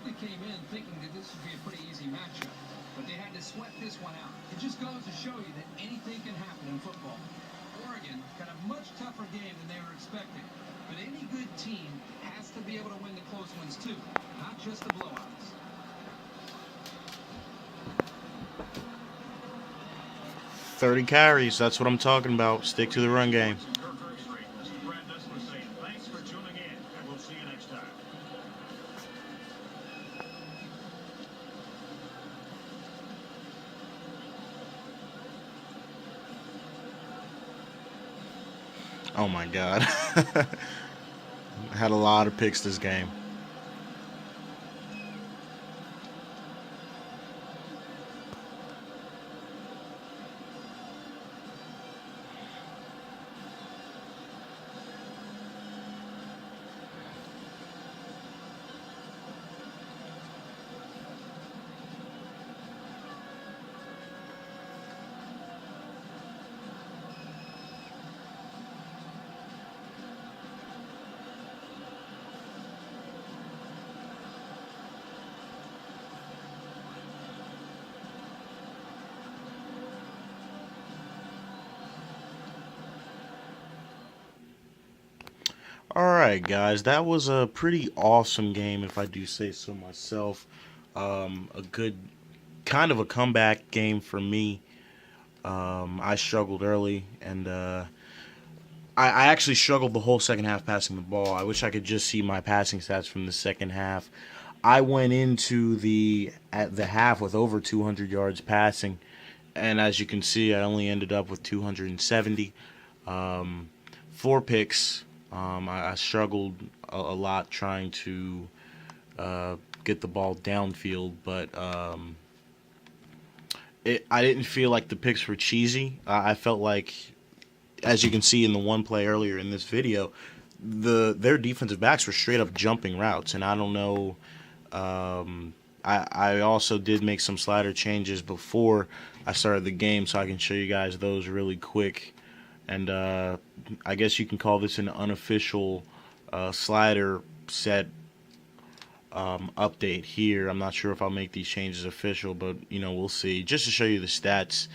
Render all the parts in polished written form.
probably came in thinking that this would be a pretty easy matchup, but they had to sweat this one out. It just goes to show you that anything can happen in football. Oregon got a much tougher game than they were expecting, but any good team has to be able to win the close ones too, not just the blowouts. 30 carries, that's what I'm talking about. Stick to the run game. Oh my God. Had a lot of picks this game. Alright, guys, that was a pretty awesome game, if I do say so myself. A good, kind of a comeback game for me. I struggled early, and I actually struggled the whole second half passing the ball. I wish I could just see my passing stats from the second half. I went into at the half with over 200 yards passing, and as you can see, I only ended up with 270. 4 picks. I struggled a lot trying to get the ball downfield, but I didn't feel like the picks were cheesy. I felt like, as you can see in the one play earlier in this video, their defensive backs were straight up jumping routes, and I don't know. I also did make some slider changes before I started the game, so I can show you guys those really quick. And I guess you can call this an unofficial slider set update here. I'm not sure if I'll make these changes official, but we'll see. Just to show you the stats,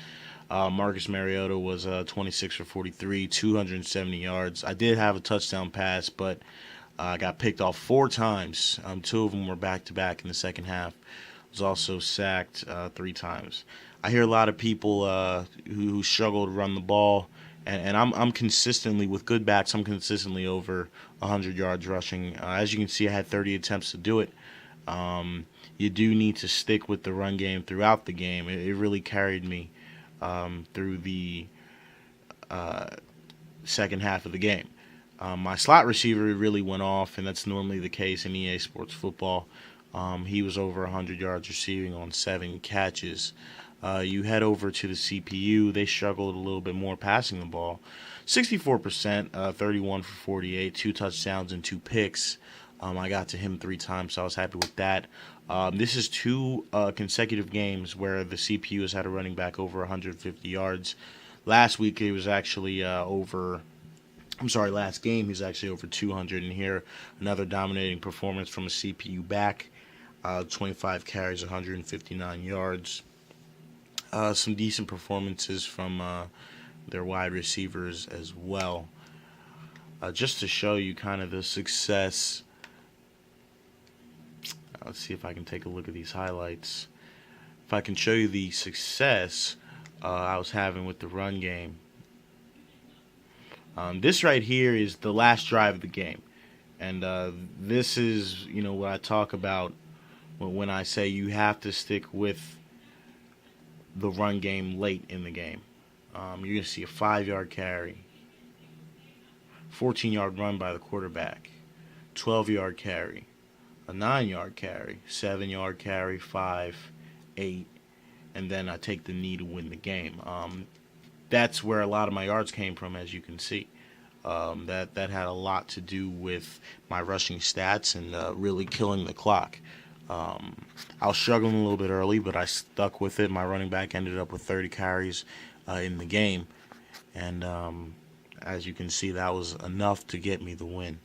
Marcus Mariota was 26 for 43, 270 yards. I did have a touchdown pass, but I got picked off 4 times. 2 of them were back-to-back in the second half. Was also sacked 3 times. I hear a lot of people who struggle to run the ball, and I'm consistently, with good backs, I'm consistently over 100 yards rushing. As you can see, I had 30 attempts to do it. You do need to stick with the run game throughout the game. It really carried me through the second half of the game. My slot receiver really went off, and that's normally the case in EA Sports Football. He was over 100 yards receiving on 7 catches. You head over to the CPU. They struggled a little bit more passing the ball. 64%, 31 for 48, 2 touchdowns and 2 picks. I got to him 3 times, so I was happy with that. This is 2 consecutive games where the CPU has had a running back over 150 yards. Last week, he was actually last game, he's actually over 200. And here, another dominating performance from a CPU back. 25 carries, 159 yards. Some decent performances from their wide receivers as well. Just to show you kind of the success. Let's see if I can take a look at these highlights. If I can show you the success I was having with the run game. This right here is the last drive of the game. And this is, what I talk about when I say you have to stick with the run game late in the game. You're going to see a 5-yard carry, 14-yard run by the quarterback, 12-yard carry, a 9-yard carry, 7-yard carry, 5, 8, and then I take the knee to win the game. That's where a lot of my yards came from, as you can see. That had a lot to do with my rushing stats and really killing the clock. I was struggling a little bit early, but I stuck with it. My running back ended up with 30 carries in the game. And as you can see, that was enough to get me the win.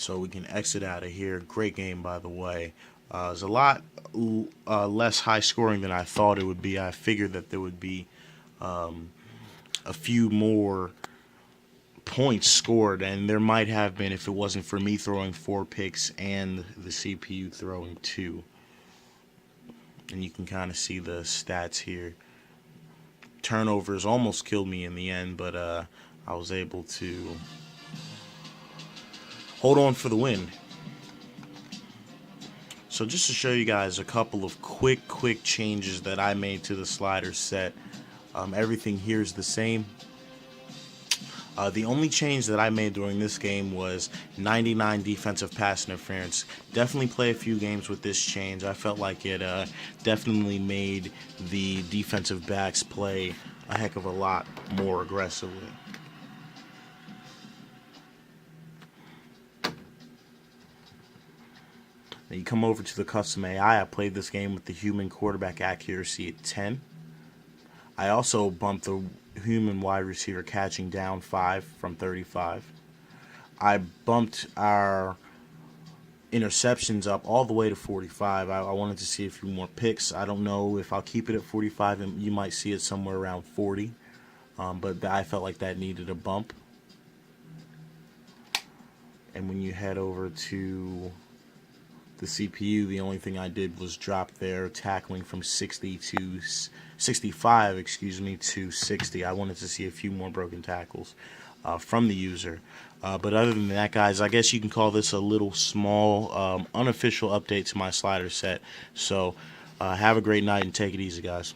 So we can exit out of here. Great game, by the way. It's a lot less high scoring than I thought it would be. I figured that there would be a few more points scored, and there might have been if it wasn't for me throwing 4 picks and the CPU throwing 2. And you can kind of see the stats here. Turnovers almost killed me in the end, but I was able to hold on for the win. So just to show you guys a couple of quick changes that I made to the slider set. Everything here is the same. The only change that I made during this game was 99 defensive pass interference. Definitely play a few games with this change. I felt like it definitely made the defensive backs play a heck of a lot more aggressively. Now you come over to the custom AI. I played this game with the human quarterback accuracy at 10. I also bumped the human wide receiver catching down 5 from 35. I bumped our interceptions up all the way to 45. I wanted to see a few more picks. I don't know if I'll keep it at 45, and you might see it somewhere around 40. But I felt like that needed a bump. And when you head over to the CPU, the only thing I did was drop their tackling from 65, to 60. I wanted to see a few more broken tackles from the user. But other than that, guys, I guess you can call this a little small unofficial update to my slider set. So have a great night and take it easy, guys.